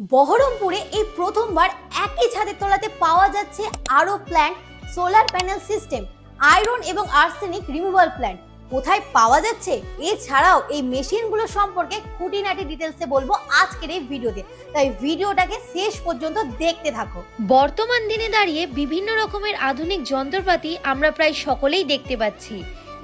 বহরমপুরে এই প্রথমবার একই ছাদের তলাতে পাওয়া যাচ্ছে আরও plant, solar panel system, iron এবং আর্সেনিক রিমুভাল প্ল্যান্ট। কোথায় পাওয়া যাচ্ছে এছাড়াও এই মেশিনগুলো সম্পর্কে খুঁটিনাটি ডিটেলসে বলবো আজকের এই ভিডিওতে, তাই ভিডিওটাকে শেষ পর্যন্ত দেখতে থাকো। বর্তমান দিনে দাঁড়িয়ে বিভিন্ন রকমের আধুনিক যন্ত্রপাতি আমরা প্রায় সকলেই দেখতে পাচ্ছি।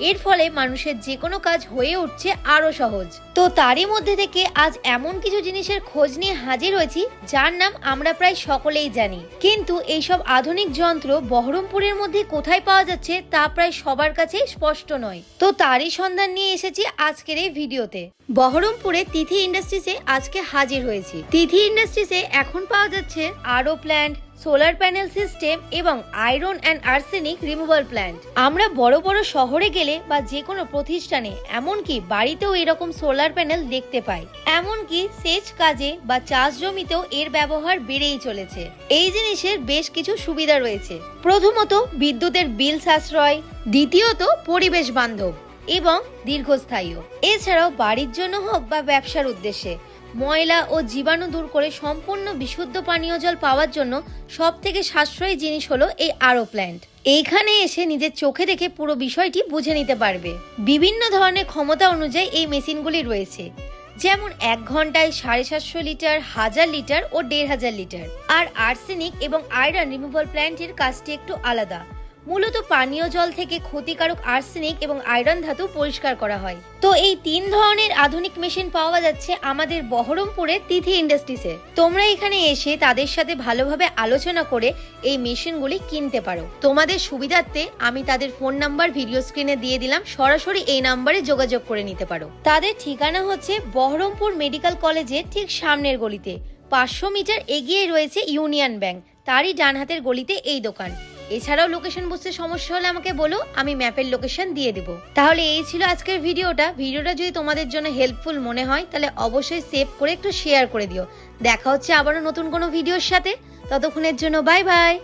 এর ফলে মানুষের যে কোনো কাজ হয়ে উঠছে আরো সহজ। তো তারই মধ্যে থেকে আজ এমন কিছু জিনিসের খোঁজ নিয়ে হাজির হয়েছি যার নাম আমরা প্রায় সকলেই জানি, কিন্তু এইসব আধুনিক যন্ত্র বহরমপুরের মধ্যে কোথায় পাওয়া যাচ্ছে তা প্রায় সবার কাছে স্পষ্ট নয়। তো তারই সন্ধান নিয়ে এসেছি আজকের এই ভিডিওতে। বহরমপুরে তিথি ইন্ডাস্ট্রিজে আজকে হাজির হয়েছি। তিথি ইন্ডাস্ট্রিজে এখন পাওয়া যাচ্ছে আরও প্ল্যান্ট, সোলার প্যানেল সিস্টেম এবং iron and arsenic removal plant. আমরা বড় বড় শহরে গেলে বা যে কোনো প্রতিষ্ঠানে, এমনকি বাড়িতেও এরকম সোলার প্যানেল দেখতে পাই। এমনকি সেচ কাজে বা চাষ জমিতেও এর ব্যবহার বেড়েই চলেছে। এই জিনিসের বেশ কিছু সুবিধা রয়েছে। প্রথমত, বিদ্যুতের বিল সাশ্রয়, দ্বিতীয়ত পরিবেশ বান্ধব এবং দীর্ঘস্থায়ীও। এছাড়াও বাড়ির জন্য হোক বা ব্যবসার উদ্দেশ্যে ময়লা ও জীবাণু দূর করে সম্পূর্ণ বিশুদ্ধ পানীয় জল পাওয়ার জন্য সব থেকে সাশ্রয়ী জিনিস হলো এই আরও প্ল্যান্ট। এইখানে এসে নিজের চোখে দেখে পুরো বিষয়টি বুঝে নিতে পারবে। বিভিন্ন ধরনের ক্ষমতা অনুযায়ী এই মেশিনগুলি রয়েছে, যেমন 1 ঘন্টায় 750 লিটার, 1000 লিটার ও 1500 লিটার। আর আর্সেনিক এবং আয়রন রিমুভাল প্ল্যান্টের কাজটি একটু আলাদা। মূলত পানীয় জল থেকে ক্ষতিকারক আর্সেনিক এবং আয়রন ধাতু পরিষ্কার করা হয়। তো এই 3 ধরনের আধুনিক মেশিন পাওয়া যাচ্ছে আমাদের বহরমপুরের তিথি ইন্ডাস্ট্রিজে। তোমরা এখানে এসে তাদের সাথে ভালোভাবে আলোচনা করে এই মেশিনগুলি কিনতে পারো। তোমাদের সুবিধার্থে আমি তাদের ফোন নাম্বার ভিডিও স্ক্রিনে দিয়ে দিলাম, সরাসরি এই নাম্বারে যোগাযোগ করে নিতে পারো। তাদের ঠিকানা হচ্ছে বহরমপুর মেডিকেল কলেজের ঠিক সামনের গলিতে। 500 মিটার এগিয়ে রয়েছে ইউনিয়ন ব্যাংক, তারই ডান হাতের গলিতে এই দোকান। এছাড়াও লোকেশন বুঝতে সমস্যা হলে আমাকে বলো, আমি ম্যাপের লোকেশন দিয়ে দেবো। তাহলে এই ছিল আজকের ভিডিওটা যদি তোমাদের জন্য হেল্পফুল মনে হয় তাহলে অবশ্যই সেভ করে একটু শেয়ার করে দিও। দেখা হচ্ছে আবারও নতুন কোনো ভিডিওর সাথে। ততক্ষণের জন্য বাই বাই।